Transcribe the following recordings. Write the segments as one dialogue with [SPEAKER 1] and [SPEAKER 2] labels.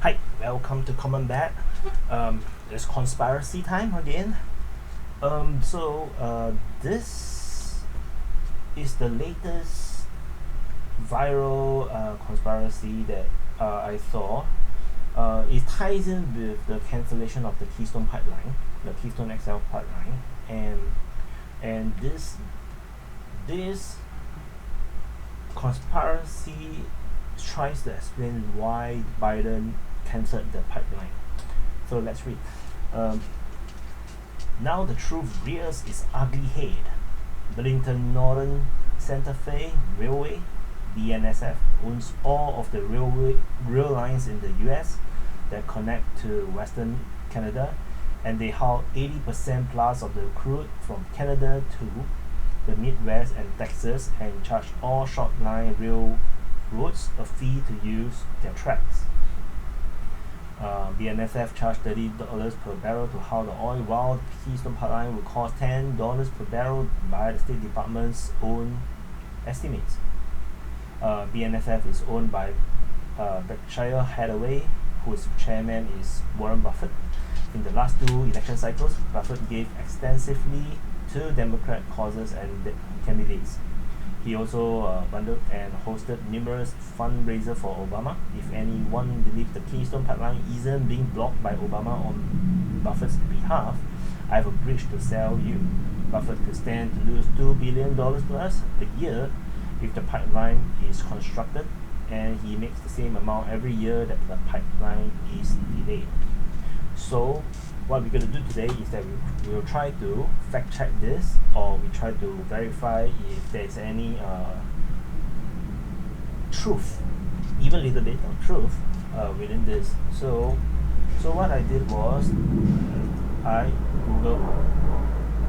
[SPEAKER 1] Hi, welcome to Common Bad. It's conspiracy time again. This is the latest viral conspiracy that I saw. It ties in with the cancellation of the Keystone Pipeline, the Keystone XL pipeline, and this conspiracy tries to explain why Biden cancelled the pipeline. So let's read. Now the truth rears its ugly head. Burlington Northern Santa Fe Railway, BNSF, owns all of the rail lines in the US that connect to Western Canada, and they haul 80% plus of the crude from Canada to the Midwest and Texas, and charge all short line railroads a fee to use their tracks. BNSF charged $30 per barrel to haul the oil, while the Keystone Pipeline will cost $10 per barrel by the State Department's own estimates. BNSF is owned by Berkshire Hathaway, whose chairman is Warren Buffett. In the last two election cycles, Buffett gave extensively to Democrat causes and candidates. He also funded and hosted numerous fundraisers for Obama. If anyone believes the Keystone Pipeline isn't being blocked by Obama on Buffett's behalf, I have a bridge to sell you. Buffett could stand to lose $2 billion plus a year if the pipeline is constructed, and he makes the same amount every year that the pipeline is delayed. So what we're going to do today is that we will try to fact check this, or we try to verify if there's any truth, even a little bit of truth within this. So what I did was I Googled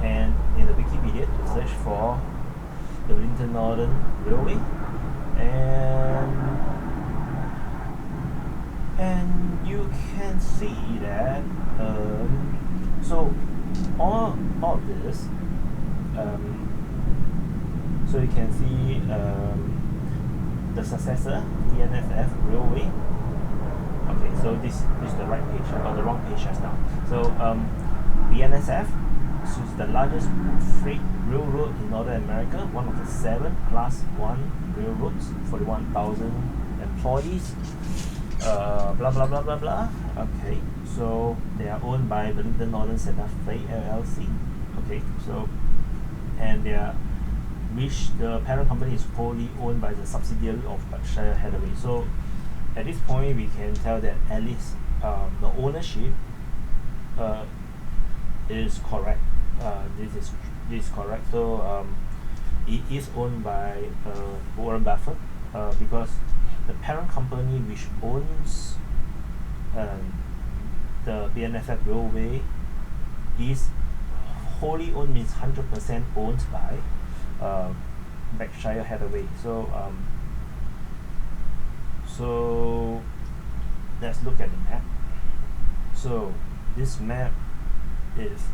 [SPEAKER 1] and in the Wikipedia to search for the Burlington Northern Railway, and you can see that so all of this, so you can see the successor, BNSF Railway. Okay, so this is the right page, I got the wrong page just now. So BNSF is the largest freight railroad in Northern America, one of the 7 Class 1 railroads, 41,000 employees, blah blah blah blah blah. Okay, so they are owned by Burlington Northern Santa Fe LLC. Okay, so and which the parent company is wholly owned by the subsidiary of Berkshire Hathaway. So at this point we can tell that at least the ownership is correct. This is correct. So it is owned by Warren Buffett, because the parent company which owns the BNSF Railway is wholly owned, means 100% owned by Berkshire Hathaway. So let's look at the map. So this map is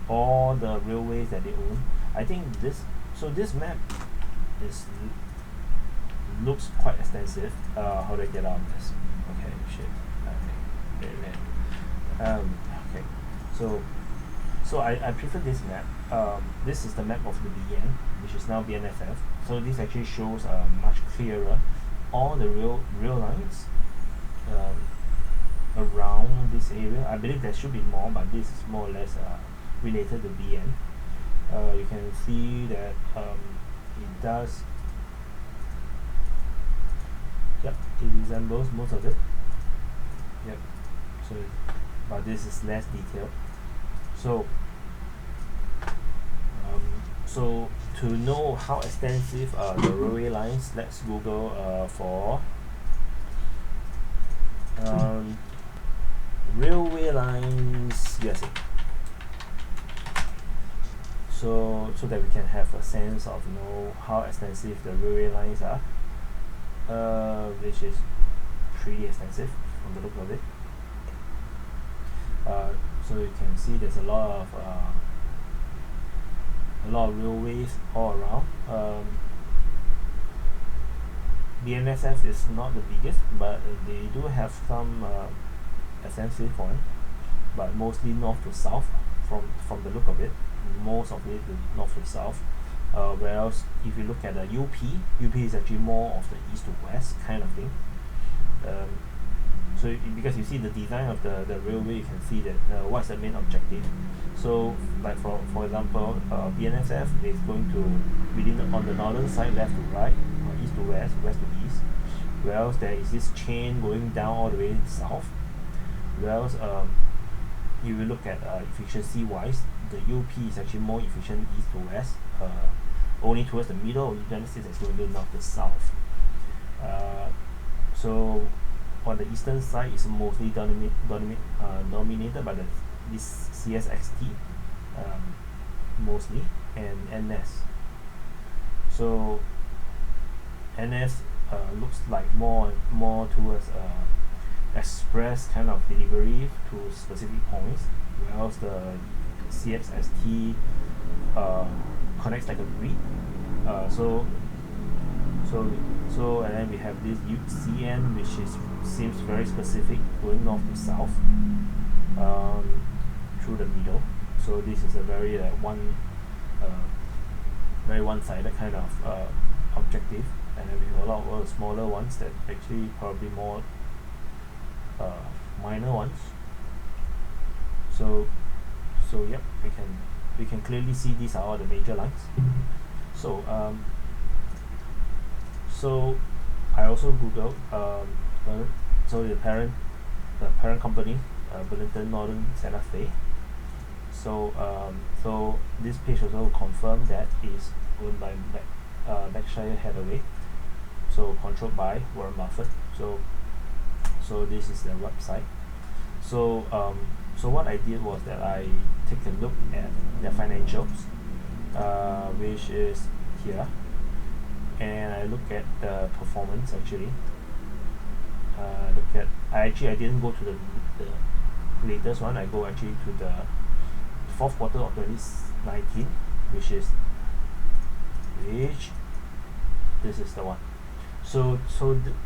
[SPEAKER 1] all the railways that they own. I think this map is looks quite extensive. How do I get out of this? Okay, shit. Okay, okay. So I prefer this map. This is the map of the BN, which is now BNSF. So this actually shows much clearer all the rail lines around this area. I believe there should be more, but this is more or less related to BN. You can see that it does. Yep, it resembles most of it. Yep. But this is less detailed. So to know how extensive the railway lines, let's Google for railway lines USA. So that we can have a sense of how extensive the railway lines are, which is pretty extensive from the look of it. So you can see there's a lot of railways all around. BNSF is not the biggest, but they do have some extensive one, but mostly north to south from the look of it. Most of it is north to south. Whereas if you look at the UP is actually more of the east to west kind of thing. So because you see the design of the railway, you can see that what's the main objective. So like for example, BNSF is going to on the northern side, left to right, east to west, west to east. Whereas there is this chain going down all the way south. Whereas if you look at efficiency wise, the UP is actually more efficient east to west, only towards the middle of the United States is going to north to south. So on the eastern side is mostly dominated by this CSXT mostly, and NS. So NS looks like more towards express kind of delivery to specific points, whereas the CXST connects like a grid. So and then we have this UCN, which seems very specific, going north to south through the middle. So this is a very one-sided kind of objective, and then we have a lot of smaller ones that actually probably more minor ones. So yep, we can clearly see these are all the major lines. So I also googled so the parent company, Burlington Northern Santa Fe. So this page also confirmed that is owned by Berkshire Hathaway, so controlled by Warren Buffett. So this is their website. So what I did was that I take a look at their financials, which is here, and I look at the performance actually. I didn't go to the latest one. I go actually to the fourth quarter of 2019, which this is the one. So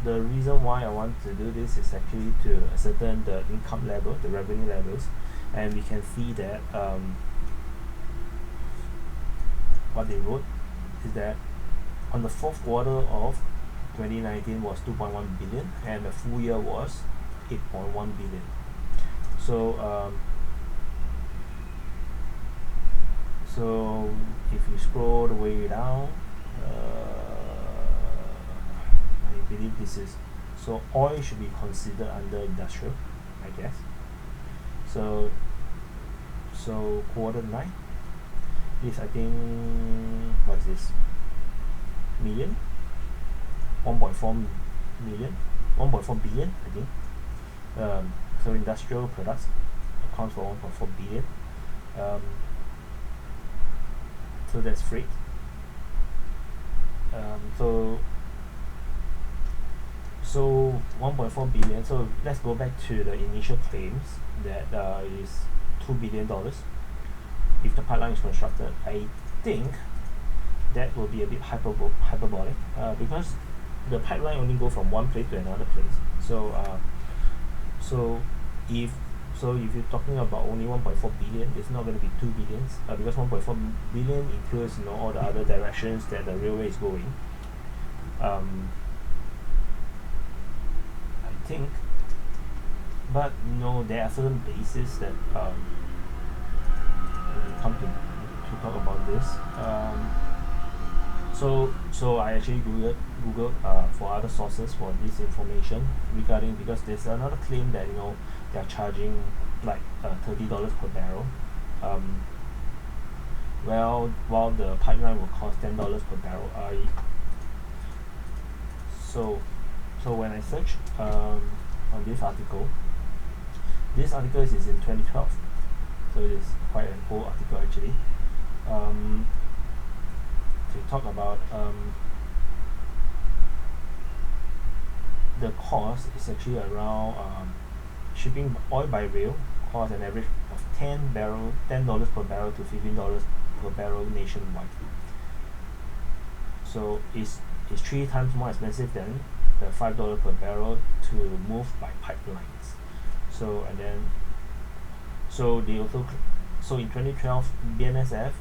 [SPEAKER 1] the reason why I want to do this is actually to ascertain the income level, the revenue levels, and we can see that what they wrote is that on the fourth quarter of 2019 was 2.1 billion, and the full year was 8.1 billion. So so if you scroll the way down, I believe this is, so oil should be considered under industrial, I guess. So quarter 9, this I think, what is this, million, 1.4 billion I think. So industrial products accounts for 1.4 billion. So that's freight. So 1.4 billion. So let's go back to the initial claims that is $2 billion if the pipeline is constructed. I think that will be a bit hyperbolic, because the pipeline only go from one place to another place. So if you're talking about only 1.4 billion, it's not going to be 2 billions, because 1.4 billion includes all the other directions that the railway is going. I think, but there are certain bases that when you come to talk about this. So I actually googled for other sources for this information regarding, because there's another claim that they are charging like $30 per barrel, while the pipeline will cost $10 per barrel. So when I search on this article is in 2012, so it is quite an old article actually. To talk about the cost is actually around shipping oil by rail costs an average of $10 per barrel to $15 per barrel nationwide. So it's 3 times more expensive than the $5 per barrel to move by pipelines. So and then so they also so in 2012 BNSF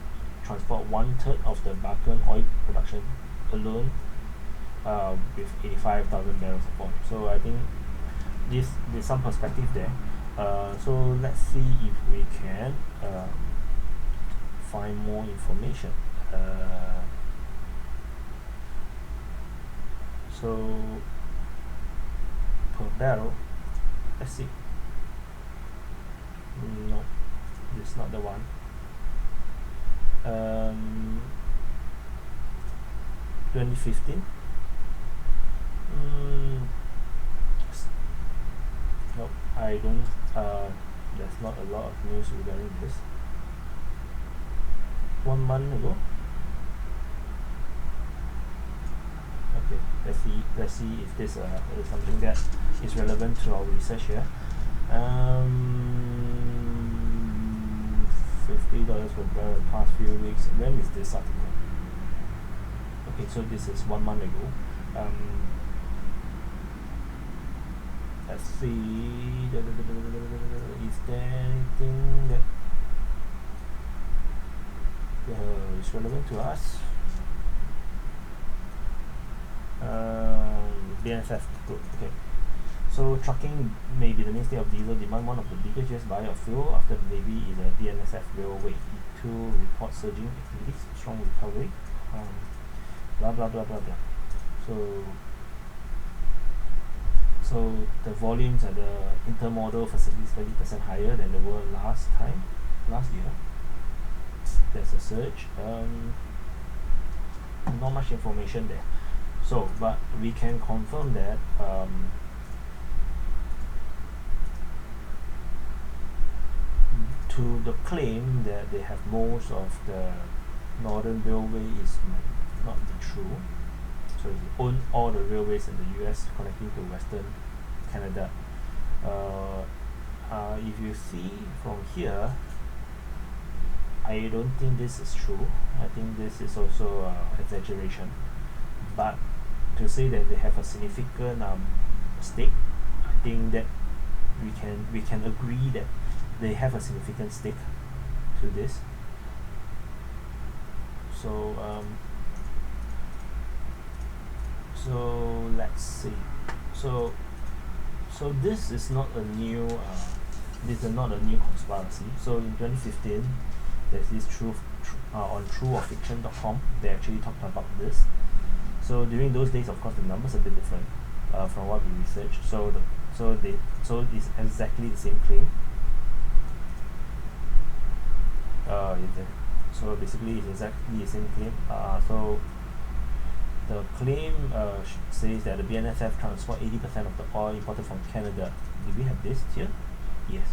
[SPEAKER 1] transport 1/3 of the Bakken oil production alone, with 85,000 barrels of oil. So I think there's some perspective there. So let's see if we can find more information. So per barrel, let's see. No, this is not the one. 2015. Nope, I don't. There's not a lot of news regarding this. 1 month ago. Okay, let's see if this is something that is relevant to our research here. $50 per barrel past few weeks. When is this article? Okay, so this is 1 month ago. Let's see. Is there anything that is relevant to us? BNSF group. Okay. So trucking may be the mainstay of diesel demand. One of the biggest US buyer of fuel after the Navy is a BNSF railway. E2 reports surging activities, strong recovery. Blah blah blah blah blah. So the volumes at the intermodal facilities 20% higher than they were last year. There's a surge. Not much information there. So, but we can confirm that to the claim that they have most of the northern railway is might not be true. So they own all the railways in the US connecting to Western Canada. If you see from here, I don't think this is true. I think this is also exaggeration. But to say that they have a significant stake, I think that we can agree that they have a significant stake to this. So so let's see. So this is not a new conspiracy. So in 2015, there's this on trueorfiction.com. They actually talked about this. So during those days, of course, the numbers are a bit different from what we researched. So it's exactly the same claim. So basically, it's exactly the same claim. So the claim says that the BNSF transport 80% of the oil imported from Canada. Did we have this here? Yes.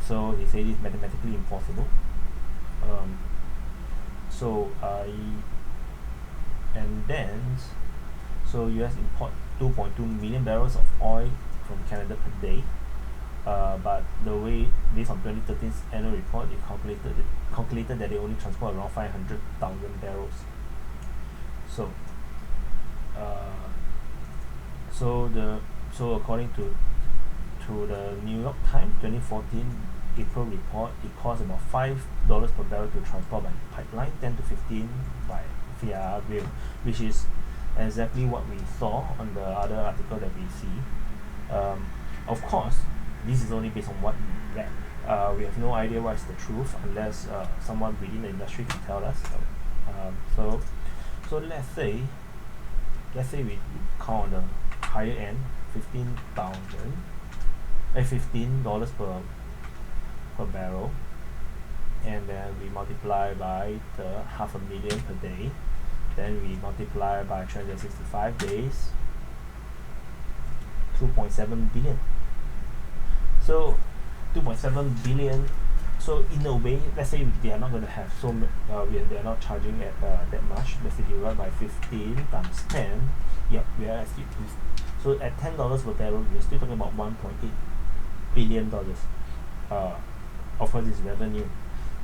[SPEAKER 1] So he said it's mathematically impossible. And then US import 2.2 million barrels of oil from Canada per day. But the way, based on 2013's annual report, they calculated that they only transport around 500,000 barrels. So according to the New York Times 2014 April report, it costs about $5 per barrel to transport by pipeline, 10 to 15 by via rail, which is exactly what we saw on the other article that we see. Of course, this is only based on what we read. We have no idea what's the truth unless someone within the industry can tell us. So let's say we count on the higher end, $15 per barrel, and then we multiply by the 500,000 per day, then we multiply by 365 days, 2.7 billion. So 2.7 billion. So in a way, let's say they are not going to have they are not charging at that much. Let's say divide by 15 times 10. Yep, we are actually so at $10 per barrel, we're still talking about $1.8 billion. Of course, this revenue.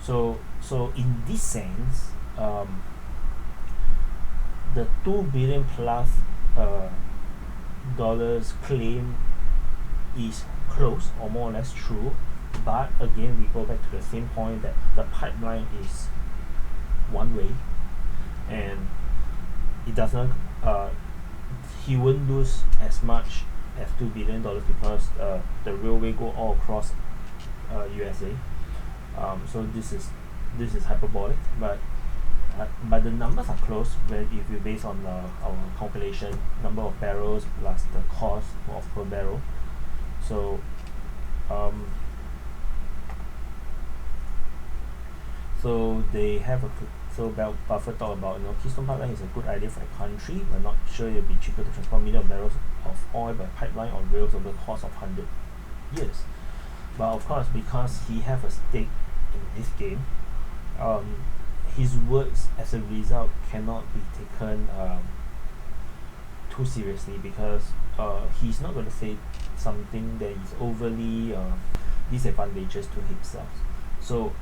[SPEAKER 1] So in this sense, the 2 billion plus scholars claim is close or more or less true, but again we go back to the same point that the pipeline is one way, and it doesn't he won't lose as much as $2 billion because the railway go all across USA. So this is hyperbolic, but the numbers are close when if you base on our calculation, number of barrels plus the cost of per barrel. So so they have Buffett thought about, Keystone Pipeline is a good idea for the country. We're not sure it'll be cheaper to transport millions of barrels of oil by pipeline or rails over the course of 100 years. But of course, because he have a stake in this game, his words as a result cannot be taken too seriously, because he's not going to say something that is overly disadvantageous to himself. So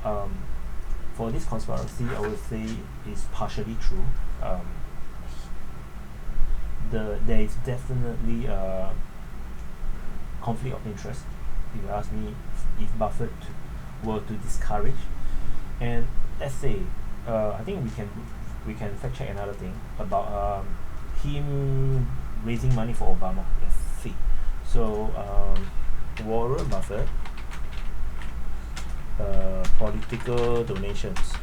[SPEAKER 1] for this conspiracy, I would say is partially true. There is definitely a conflict of interest, if you ask me, if Buffett were to discourage. And let's say, I think we can fact check another thing about him raising money for Obama. Let's see. So Warren Buffett, political donations.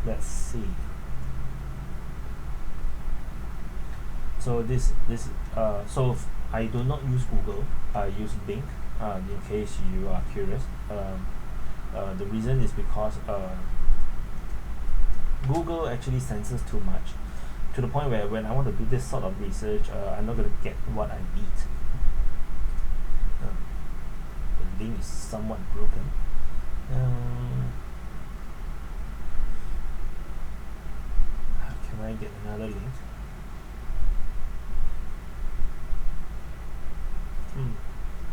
[SPEAKER 1] Let's see. So so I do not use Google. I use Bing. In case you are curious. The reason is because Google actually censors too much, to the point where when I want to do this sort of research, I'm not going to get what I need. The link is somewhat broken. Can I get another link?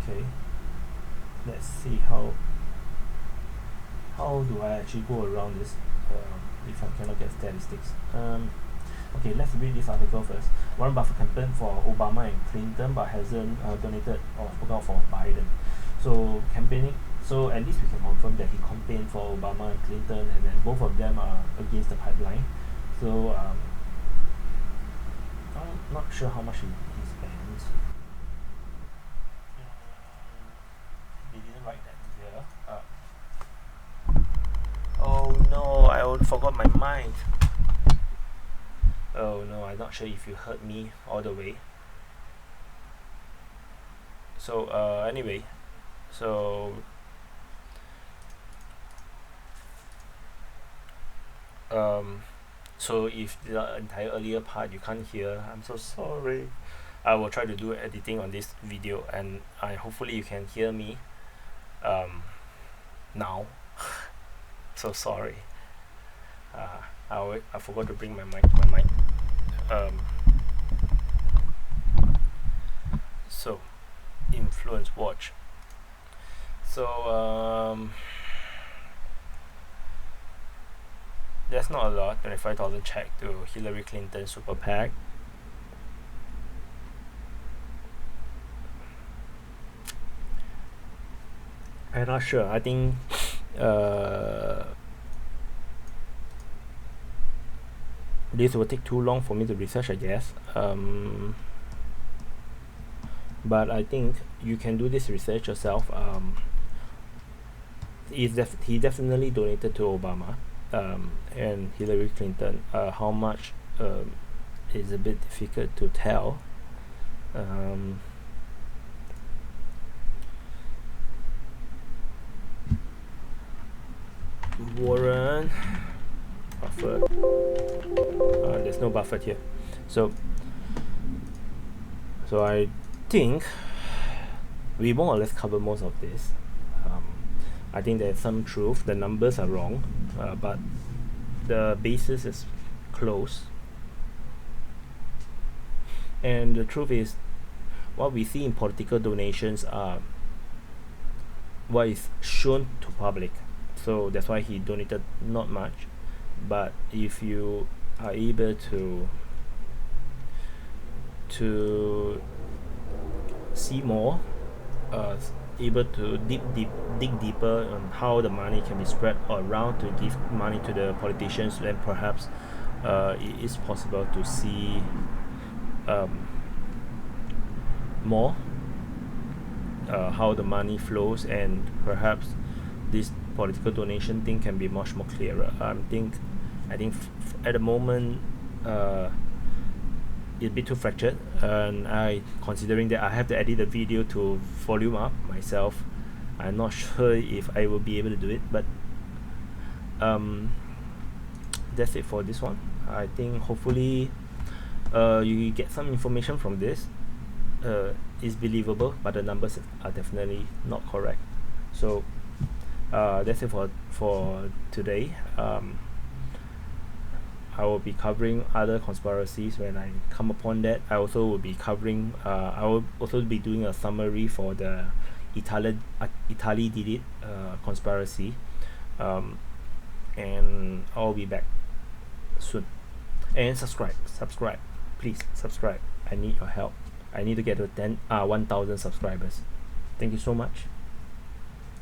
[SPEAKER 1] Okay. Let's see how do I actually go around this if I cannot get statistics. Okay, let's read this article first. Warren Buffett campaigned for Obama and Clinton but hasn't donated or spoken out for Biden. So at least we can confirm that he campaigned for Obama and Clinton, and then both of them are against the pipeline. So I'm not sure how much he spent. They didn't write that here. Oh no, I forgot my mic. Oh no, I'm not sure if you heard me all the way. So anyway, so if the entire earlier part you can't hear, I'm so sorry. I will try to do editing on this video, and hopefully you can hear me now. So sorry. I forgot to bring my mic. So influence watch. So that's not a lot. 25,000 check to Hillary Clinton super PAC. I'm not sure. I think this will take too long for me to research, I guess. But I think you can do this research yourself. He definitely donated to Obama and Hillary Clinton. How much is a bit difficult to tell. Warren Buffett. There's no Buffett here. So I think we more or less cover most of this. I think there's some truth. The numbers are wrong, but the basis is close. And the truth is, what we see in political donations are what is shown to public. So that's why he donated not much, but if you are able to see more, uh, able to dig deeper on how the money can be spread around to give money to the politicians, then perhaps it is possible to see um, more how the money flows, and perhaps this political donation thing can be much more clearer. I think at the moment it's a bit too fractured, and I considering that I have to edit the video to volume up myself. I'm not sure if I will be able to do it, but that's it for this one. I think hopefully you get some information from this. Is believable, but the numbers are definitely not correct. So that's it for today. I will be covering other conspiracies when I come upon that. I also will be covering. I will also be doing a summary for the Italy did it conspiracy, and I'll be back soon. And subscribe, please subscribe. I need your help. I need to get to 1,000 subscribers. Thank you so much.